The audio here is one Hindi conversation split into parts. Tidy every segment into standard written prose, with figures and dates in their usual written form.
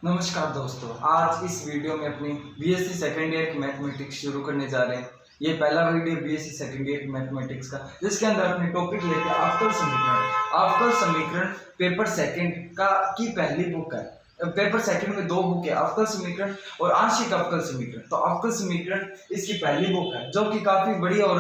नमस्कार दोस्तों, आज इस वीडियो में अपनी बीएससी सेकेंड ईयर की मैथमेटिक्स शुरू करने जा रहे हैं। ये पहला वीडियो बीएससी सेकेंड ईयर की मैथमेटिक्स का, जिसके अंदर अपने टॉपिक लेते हैं अवकल समीकरण। अवकल समीकरण पेपर सेकंड का की पहली बुक है। पेपर सेकंड में दो बुक है, अवकल समीकरण और आंशिक अवकल समीकरण। तो अवकल समीकरण इसकी पहली बुक है, जो कि काफी बड़ी और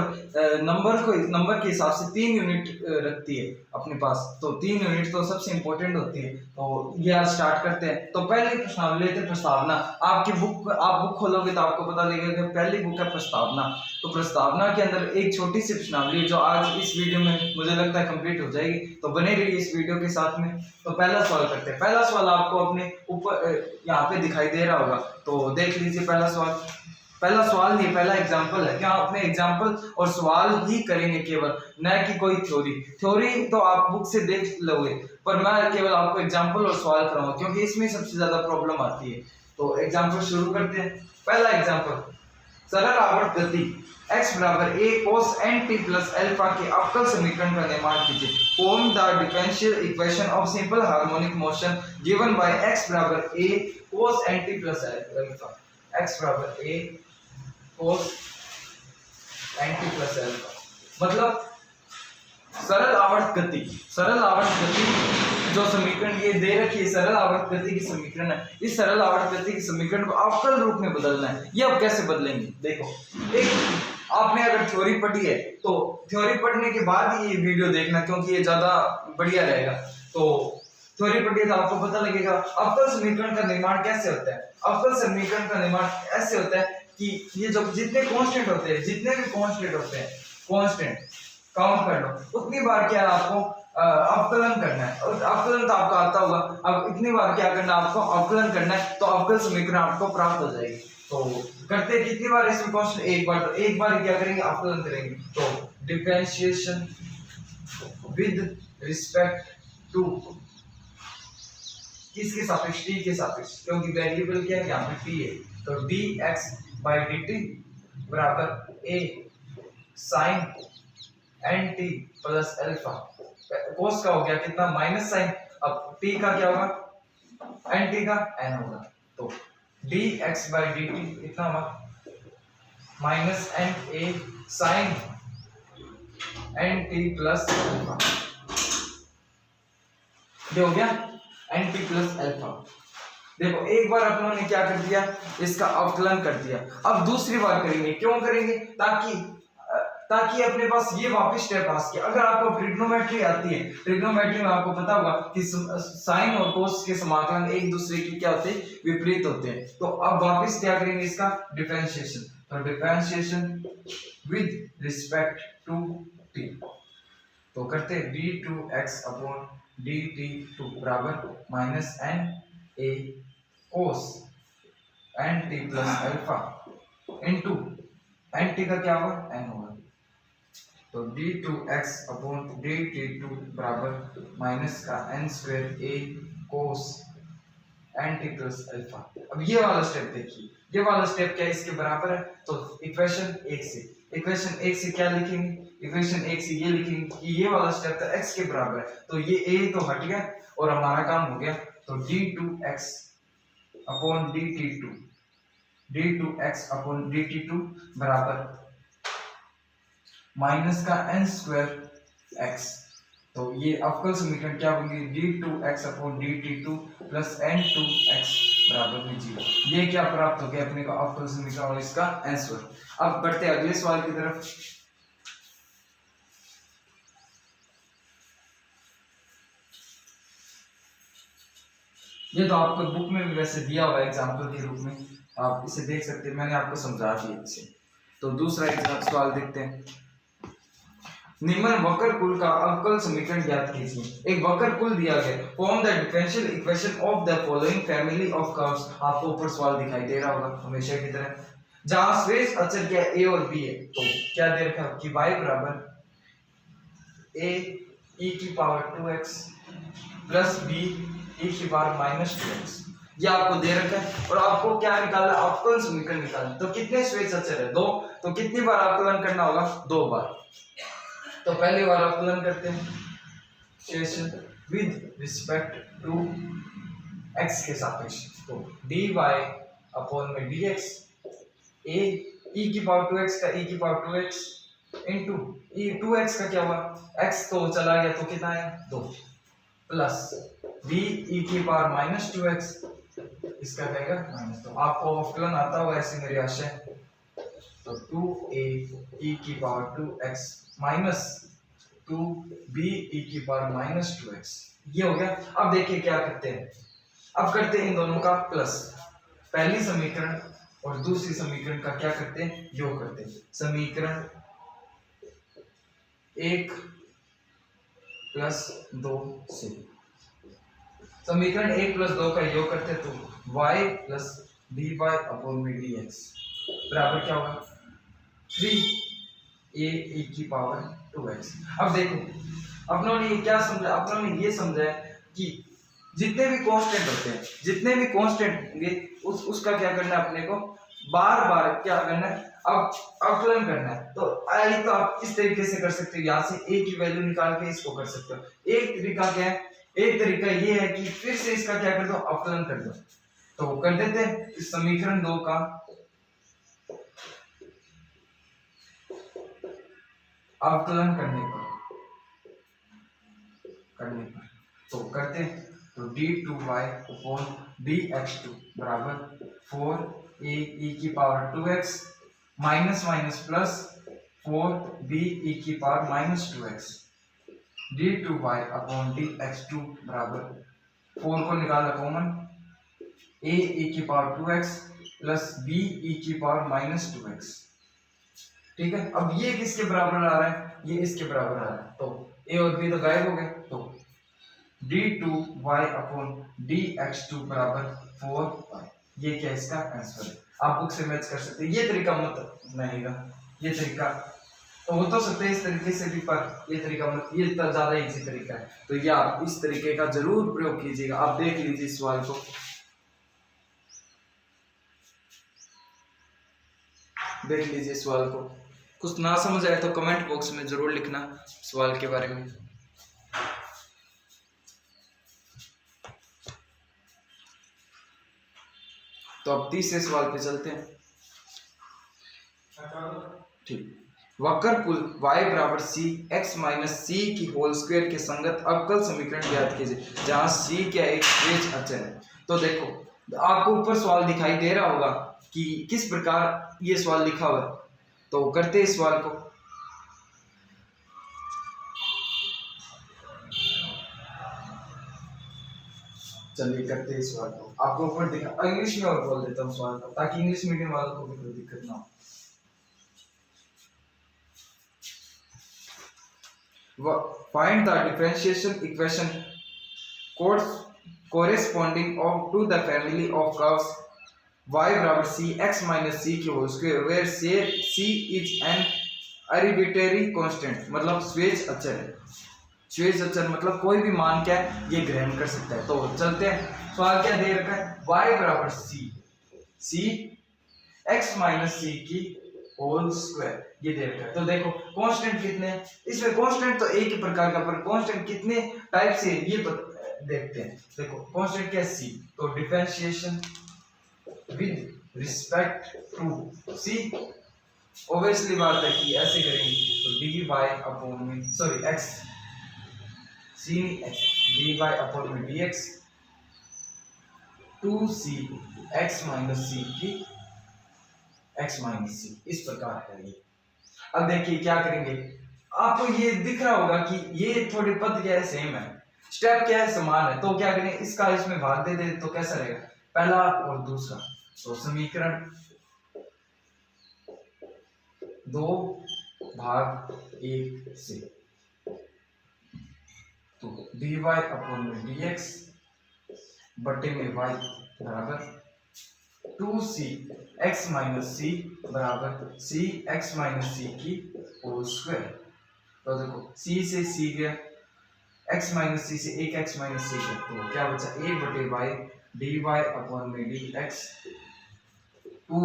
नंबर के हिसाब से 3 यूनिट रखती है अपने पास। तो 3 यूनिट तो सबसे इंपॉर्टेंट होती है। तो ये आज स्टार्ट करते हैं। तो पहले प्रश्नावली लेते हैं, प्रस्तावना। आप बुक खोलोगे तो आपको पता लगेगा कि पहली बुक है प्रस्तावना। तो प्रस्तावना के अंदर एक छोटी सी प्रश्नावली जो आज इस वीडियो में मुझे लगता है कंप्लीट हो जाएगी। तो बने रहिए इस वीडियो के साथ में। तो पहला सवाल करते हैं। पहला सवाल आपको अपने ऊपर यहाँ पे दिखाई दे रहा होगा, तो देख लीजिए। पहला सवाल नहीं, पहला एग्जाम्पल है। क्या अपने एग्जाम्पल और सवाल ही करेंगे केवल, न कि कोई थ्योरी तो आप बुक से देख लोगे, पर मैं केवल आपको एग्जाम्पल और सवाल कराऊंगा, क्योंकि इसमें सबसे ज्यादा प्रॉब्लम आती है। तो एग्जाम्पल शुरू करते हैं। पहला एग्जाम्पल, सरल आवर्त गति x बराबर a cos nt plus alpha के अवकल समीकरण का निर्माण कीजिए। Form the differential equation of simple harmonic motion given by x बराबर a cos nt plus alpha. x बराबर a cos nt plus alpha मतलब सरल आवर्त गति जो समीकरण ये दे रखी है, सरल आवर्त गति की समीकरण है। इस सरल आवर्त गति के समीकरण को अवकल रूप में बदलना है। ये अब कैसे बदलेंगे, देखो। एक आपने अगर थ्योरी पढ़ी है तो थ्योरी पढ़ने के बाद ही ये वीडियो देखना, क्योंकि ये ज्यादा बढ़िया रहेगा। तो थ्योरी पढ़ी है तो आपको पता लगेगा अवकल समीकरण का निर्माण कैसे होता है। अवकल समीकरण का निर्माण ऐसे होता है कि ये जो जितने भी कांस्टेंट होते हैं कांस्टेंट काउंट कर लो, उतनी बार क्या आपको अवकलन करना है। और अवकलन तो आपको आता होगा। अब इतनी बार क्या करना है, आपको अवकलन करना है, तो अवकल समीकरण आपको प्राप्त हो जाएगी। तो करते कितनी बार इसमें क्वेश्चन, एक बार। तो एक बार क्या करेंगे, अवकलन करेंगे। तो डिफरेंशिएशन विद रिस्पेक्ट टू किसके सापेक्ष, टी के सापेक्ष, क्योंकि वेरिएबल क्या है यहाँ पे टी है। तो dx by dt बराबर a sin nt plus alpha. Cos का हो गया कितना, माइनस साइन। अब t का क्या होगा, nt का n होगा। तो dx by dt कितना होगा, minus n a sin nt plus alpha. ये हो गया nt प्लस अल्फा। देखो, एक बार अपनों ने क्या कर दिया, इसका अवकलन कर दिया। अब दूसरी बार करेंगे, क्यों करेंगे, ताकि अपने पास ये वापस स्टेप आ सके। अगर आपको ट्रिग्नोमेट्री आती है, ट्रिग्नोमेट्री में आपको पता होगा कि साइन और कोस के समाकलन एक दूसरे की क्या होते हैं, विपरीत होते हैं। तो अब वापस क्या करेंगे, इसका डिफरेंशिएशन। तो differentiation with respect to t। तो करते हैं d2x अपॉन dt2 बराबर minus n a cos nt plus alpha into nt का क्या होगा, n होगा। तो d2x अपॉन dt2 बराबर माइनस का n square a cos nt plus alpha. अब ये वाला स्टेप देखिए, ये वाला स्टेप क्या इसके बराबर है। तो इक्वेशन 1 से क्या लिखेंगे, इक्वेशन 1 से ये लिखेंगे कि ये वाला स्टेप था x के बराबर है। तो ये a तो हट गया और हमारा काम हो गया। तो d2x अपॉन dt2 बराबर माइनस का n स्क्वायर x। तो ये अवकल समीकरण क्या होंगे, d2x upon dt2 plus n2x बराबर में 0। ये क्या प्राप्त हो गया अपने को, अवकल समीकरण और इसका आंसर। अब बढ़ते अगले सवाल की तरफ। ये तो आपको बुक में भी वैसे दिया हुआ है एग्जाम्पल के रूप में, आप इसे देख सकते हैं, मैंने आपको समझा दिया इसे। तो दूसरा सवाल देखते हैं। निम्न वक्रकुल का अवकल समीकरण ज्ञात कीजिए। एक वक्रकुल दिया गया, form the differential equation of the following family of curves. आपको ऊपर सवाल दिखाई दे रहा होगा हमेशा की तरह, जहां शेष अचर क्या a और b है। तो क्या दे रखा है कि y बराबर a e की power 2x plus b e की पावर माइनस 2x। ये आपको दे रखा है और आपको क्या निकालना है, अवकल समीकरण निकालना। तो कितने शेष अचर है, 2। तो कितनी बार अवकलन करना होगा, 2 बार। तो पहली बार अवकलन करते हैं शेष विद रिस्पेक्ट टू एक्स के सापेक्ष। तो डी वाई अपॉन में डी एक्स, ए ई की पावर 2x का ई की पावर 2x इंटू ई 2x का क्या हुआ, x तो चला गया तो कितना है 2, प्लस b ई की पावर माइनस 2x, इसका कहेगा माइनस। तो आपको अवकलन आता होगा ऐसी मेरी आशा है। तो 2a ई की पावर 2x माइनस 2b ई की पावर माइनस 2x, ये हो गया। अब देखिए क्या करते हैं, अब करते हैं इन दोनों का प्लस, पहली समीकरण और दूसरी समीकरण का क्या करते हैं, योग करते हैं। समीकरण 1 प्लस 2 से समीकरण 1 प्लस 2 का योग करते हैं तो y plus D Y upon में डी एक्स बराबर क्या होगा 3a e की पावर 2x। अब देखो अपनों ने क्या समझा, अपनों ने ये समझा है कि जितने भी कांस्टेंट होते हैं, जितने भी कांस्टेंट होंगे उसका क्या करना है, अपने को बार बार क्या करना है, अब अवकलन करना है। तो आई तो आप इस तरीके से कर सकते हो, यहाँ से a की वैल्यू निकाल के इसको कर सकते हो। एक तरीका क्या है, एक तरीका ये है कि फिर से इसका क्या कर दो, अवकलन कर दो। तो कर देते हैं इस समीकरण 2 का अवकलन करने पर तो करते हैं। तो d2y अपॉन dx2 बराबर 4a e की power 2x minus minus plus 4b e की power minus 2x, d2y upon dx2 बराबर 4 को निकाला कॉमन, a e की power 2x plus b e की पावर माइनस 2x। ठीक है, अब ये किसके बराबर आ रहा है, ये इसके बराबर आ रहा है। तो a और b तो गायब हो गए। तो d2y अपॉन dx2 बराबर 4y, ये क्या इसका आंसर है। आप बुक से मैच कर सकते हैं, ये तरीका मत नहीं, ये तरीका तो हो तो सकते हैं इस तरीके से भी, पर ये तरीका मत, ये तो ज्यादा इजी तरीका है। तो ये आप इस तरीके का जरूर प्रयोग कीजिएगा। आप देख लीजिए सवाल को, देख लीजिए सवाल को, कुछ ना समझ आए तो कमेंट बॉक्स में जरूर लिखना सवाल के बारे में। तो अब तीसरे सवाल पे चलते हैं। ठीक, वक्रपुल y बराबर c x माइनस c की होल स्क्वायर के संगत अवकल समीकरण ज्ञात कीजिए, जहां c क्या एक स्वेज अचर है। तो देखो आपको ऊपर सवाल दिखाई दे रहा होगा कि किस प्रकार ये सवाल लिखा हुआ है। तो करते हैं सवाल को। चलिए करते हैं सवाल को, आपको ऊपर दिखा, इंग्लिश में और बोल देता हूँ सवाल को, ताकि इंग्लिश मीडियम वालों को भी कोई दिक्कत ना हो। Find the differentiation equation corresponding to the family of curves y बराबर c x minus c की whole square where c is an arbitrary constant, मतलब स्वेज अचर है। स्वेज अचर मतलब कोई भी मान क्या है ये ग्रहण कर सकता है। तो चलते हैं, सवाल क्या दे रखा है, y बराबर c x माइनस c की होल स्क्वायर ये दे रखा है। तो देखो कांस्टेंट कितने हैं इसमें, कांस्टेंट तो एक ही प्रकार का, पर कांस्टेंट कितने टाइप से ये देखते हैं। देखो कांस्टेंट क्या है c, तो differentiation with respect to c, obviously बात है कि ऐसे करेंगे तो dy अपॉन में x c x dy upon में dx 2c x minus c की x माइनस c, इस प्रकार है ये। अब देखिए क्या करेंगे, आपको ये दिख रहा होगा कि ये थोड़े पद क्या है सेम है, स्टेप क्या है समान है। तो क्या करें, इसका इसमें भाग दे दे तो कैसा रहेगा, पहला और दूसरा। तो समीकरण 2 भाग 1 से तो dy अपॉन में dx बटे में y बराबर 2c x माइनस c बराबर c x माइनस c की होल स्क्वायर। तो देखो c से c गया, x माइनस c से एक x माइनस c गया, तो क्या बचा a बटे y dy अपॉन में dx 2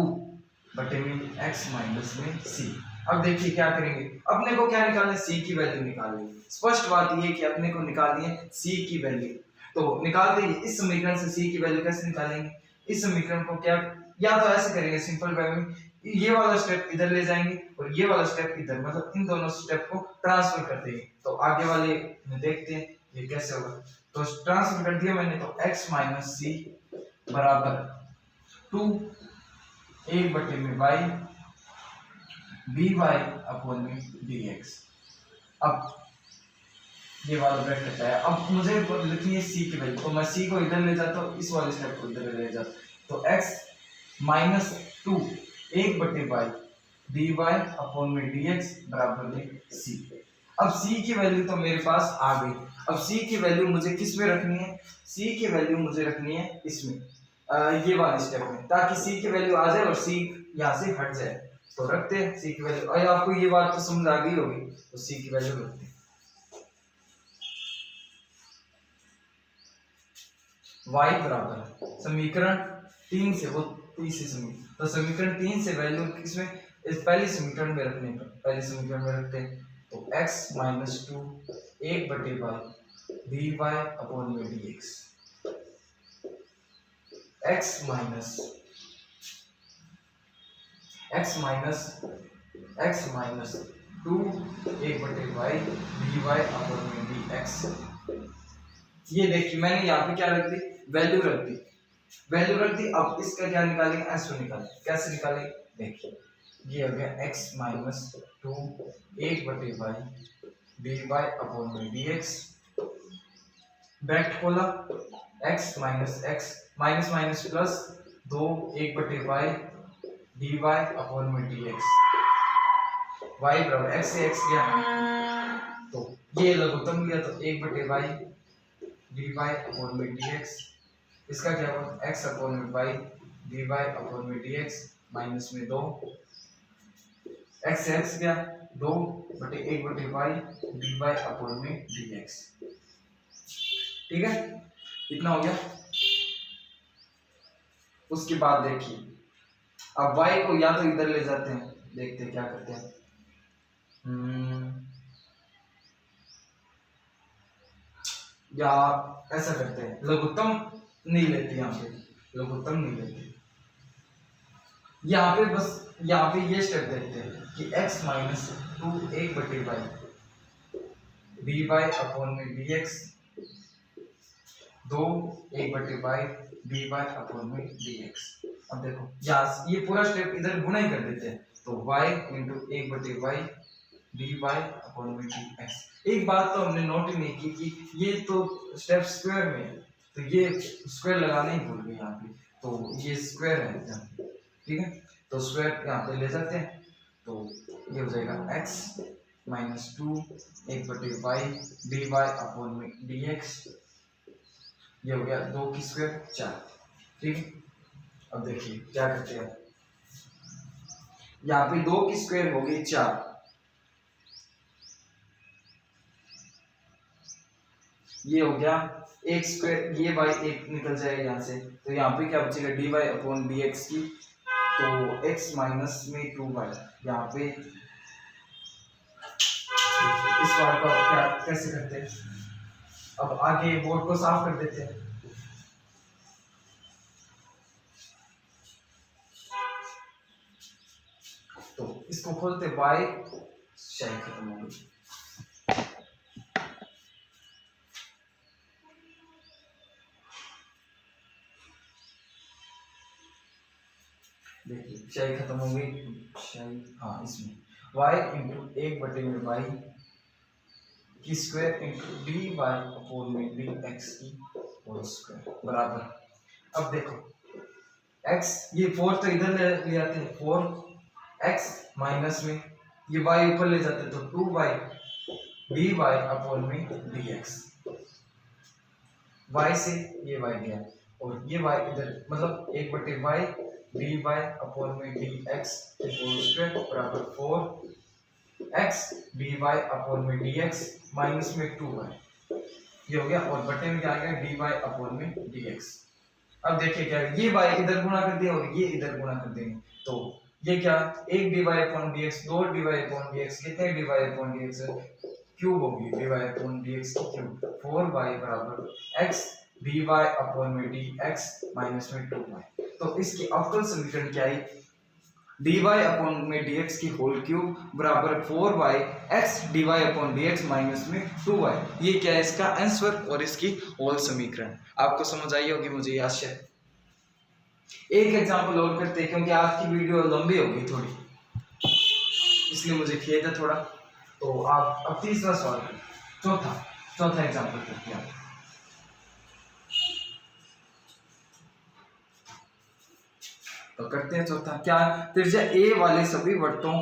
बटे में x माइनस में c। अब देखिए क्या करेंगे, अपने को क्या निकालना है, c की वैल्यू निकालनी है। स्पष्ट बात ये कि अपने को निकालनी है c की वैल्यू। तो निकालते ही इस समीकरण से c की वैल्यू कैसे निकालेंगे, इस समीकरण को क्या या तो ऐसे करेंगे सिंपल वे में, ये वाला स्टेप इधर ले जाएंगे और ये वाला स्टेप इधर, मतलब इन दोनों स्टेप को ट्रांसफर कर देंगे। तो आगे वाले में देखते हैं ये कैसे होगा। तो ट्रांसफर कर दिया मैंने, तो x माइनस सी बराबर 2 1 बटे में y dy अपॉन में dx। अब ये वाला ब्रैकेट है, अब मुझे लिखनी है c की वैल्यू, तो मैं c को इधर ले जाता हूँ, इस वाले स्टेप को इधर ले जाता हूँ। तो x माइनस 2 1 बटे y dy अपॉन में dx बराबर में c। अब c की वैल्यू तो मेरे पास आ गई। अब c की वैल्यू मुझे किस में रखनी है, c की वैल्यू मुझे रखनी है इसमें, ये वाले स्टेप में, ताकि c की वैल्यू आ जाए और c यहाँ से हट जाए। तो रखते हैं c की वैल्यू, और आपको ये बात तो समझ आ गई होगी, तो c की वैल्यू रखते हैं y बराबर समीकरण 3 से, वो तीसरी समीकरण, तो समीकरण 3 से वैल्यू किसमें, इस पहली समीकरण में रखने पर, पहली समीकरण में रखते हैं। तो x माइनस 2 1 बटे y dy अपॉन में dx, x minus x minus 2 1 बटे y dy अपॉन में dx। ये देखिए मैंने यहाँ पे क्या रख दी, वैल्यू रख दी, वैल्यू रख दी। अब इसका क्या निकालेंगे, एस निकालेंगे, कैसे निकालेंगे, देखिए ये हो गया x माइनस 2 1 बटे y dy अपॉन में dx, ब्रैकेट खोला, x माइनस माइनस प्लस 2 1 बटे y dy अपॉन में dx, y बराबर x से x गया, तो ये लघुत्तम लिया, तो 1 बटे y dy अपॉन में dx, इसका क्या होगा x अपॉन में y dy अपॉन में dx माइनस में 2, x से x गया 2 बटे 1 बटे y dy अपॉन में dx। ठीक है, इतना हो गया। उसके बाद देखिए अब y को या तो इधर ले जाते हैं, देखते हैं क्या करते हैं। या ऐसा करते हैं, लघुत्तम नहीं लेते, यहाँ पे लघुत्तम नहीं लेते, यहाँ पे बस यहाँ पे ये स्टेप देखते हैं कि x माइनस 2 1 बटे y dy अपॉन में dx 2 1 बटे y dy अपॉन में dx। अब देखो यहाँ ये पूरा स्टेप इधर गुणा ही कर देते हैं, तो y इंटू 1 बटे y dy अपॉन में dx। एक बात तो हमने नोट ही नहीं की कि ये तो स्टेप स्क्वायर में है, तो ये स्क्वायर लगाना ही भूल गए यहाँ पे, तो ये स्क्वायर है यहाँ पे, ठीक है, तो स्क्वायर यहाँ पे ले जाते हैं, तो ये हो जाएगा x माइनस 2 1 बटे y dy अपॉन में dx, ये हो गया 2 की स्क्वायर 4। ठीक है, अब देखिए क्या करते हैं, यहाँ पे 2 की स्क्वायर हो गई 4, ये हो गया एक स्क्वायर, ये बाई एक निकल जाएगा यहाँ से, तो यहाँ पे क्या बचेगा dy अपॉन dx की, तो x माइनस में 2y, यहाँ पे इस पार्ट को क्या कैसे करते हैं, अब आगे बोर्ड को साफ कर देते हैं। तो इसको खोलते y, शायद खत्म हो गई, देखिए शायद खत्म हो गई, शायद हाँ इसमें y इंटू 1 बटे में y की स्क्वायर इंटू dy अपॉन में dx की होल स्क्वायर बराबर। अब देखो x, ये 4 तो इधर ले आते हैं, 4x माइनस में ये y ऊपर ले जाते हैं, तो 2y dy अपॉन में dx, y से ये y गया और ये y इधर, मतलब 1 बटे y dy अपॉन में dx होल स्क्वायर बराबर 4x dy अपॉन में dx माइनस में 2y, ये हो गया, और बटे में क्या आ गया dy अपॉन में dx। अब देखिए क्या है, ये y इधर गुणा कर दिया और ये इधर गुणा कर देंगे, तो ये क्या 1 dy upon dx 2 dy upon dx, कितने dy अपॉन dx क्यूब होगी dy अपॉन dx की क्यूब 4y बराबर x dy अपॉन में dx माइनस में 2y। तो इसकी अवकल समीकरण क्या है? dy अपॉन में dx की होल क्यूब बराबर 4y x dy upon dx minus में 2y। ये क्या है? इसका आंसर और इसकी होल समीकरण। आपको समझ आई होगी मुझे आशा है। एक एग्जांपल और करते हैं क्योंकि आज की वीडियो लंबी होगी थोड़ी, इसलिए मुझे खेद है थोड़ा। तो आप अब तीसरा सवाल, चौथा एग्जांपल करते हैं। तो करते हैं चौथा। क्या? त्रिज्या a वाले सभी वृत्तों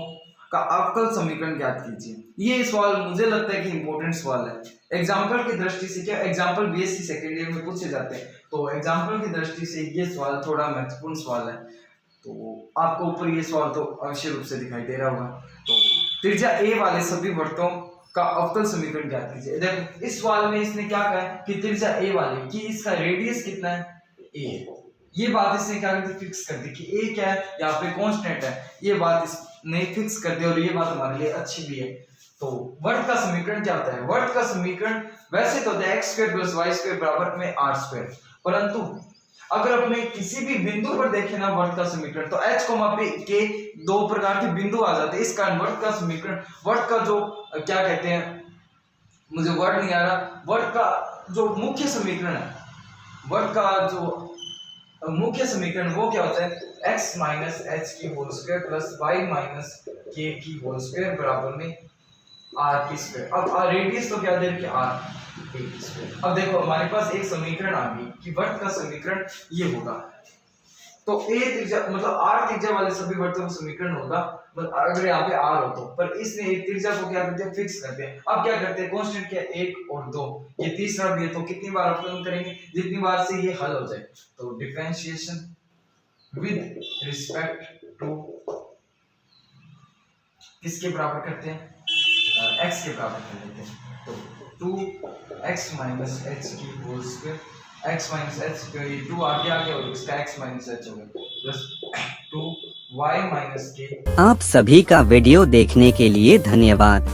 का अवकल समीकरण ज्ञात कीजिए। ये सवाल मुझे लगता है कि इंपॉर्टेंट सवाल है। एग्जाम्पल की दृष्टि से, क्या एग्जाम्पल बीएससी सेकेंड ईयर में पूछे जाते हैं, तो एग्जाम्पल की दृष्टि से ये सवाल थोड़ा महत्वपूर्ण सवाल है। तो आपको ऊपर ये सवाल तो अवश्य रूप से दिखाई दे रहा होगा। तो त्रिज्या a वाले सभी वृत्तों का अवकल समीकरण ज्ञात कीजिए। देखो इस सवाल में इसने क्या कहा कि त्रिज्या a वाले की इसका रेडियस कितना है? a। ये बात इसने क्या कर दी? फिक्स कर दी कि a क्या है, यहाँ पे कांस्टेंट है। ये बात इसने फिक्स कर दी और ये बात हमारे लिए अच्छी भी है। तो वर्ग का समीकरण क्या होता है? वर्ग का समीकरण वैसे तो होता है x square plus Y square बराबर में r स्क्वायर, परंतु अगर अपने किसी भी बिंदु पर देखें ना वर्ग का समीकरण, तो h p के दो प्रकार के बिंदु आ जाते हैं। इस कारण वर्ग का समीकरण, वर्ग का जो क्या कहते हैं, मुझे वर्ड नहीं आ रहा, वर्ग का जो मुख्य समीकरण है, वर्ग का जो मुख्य समीकरण वो क्या होता है? x माइनस एच की whole square plus Y minus K की होल स्क्वायर बराबर में r की स्क्वायर। अब रेडियस तो क्या दे रखी है? r की स्क्वायर। अब देखो हमारे पास एक समीकरण आ गई कि वर्ग का समीकरण ये होगा। तो a त्रिज्या मतलब r त्रिज्या वाले सभी वृत्तों का समीकरण होगा, मतलब अगर यहाँ पे r हो तो, पर इसने त्रिज्या को क्या करते हैं? फिक्स करते हैं। अब क्या करते हैं? कांस्टेंट क्या? 1 और 2, ये तीसरा भी है, तो कितनी बार अवकलन करेंगे? जितनी बार से ये हल हो जाए। तो डिफरेंशिएशन विद रिस्पेक्ट टू किसके बराबर करते हैं? x के बराबर कर लेते हैं। तो 2x माइनस एच की whole square, x minus H square, ये 2 आगे आ गया और इसका x माइनस एच हो गया, प्लस 2y माइनस के। आप सभी का वीडियो देखने के लिए धन्यवाद।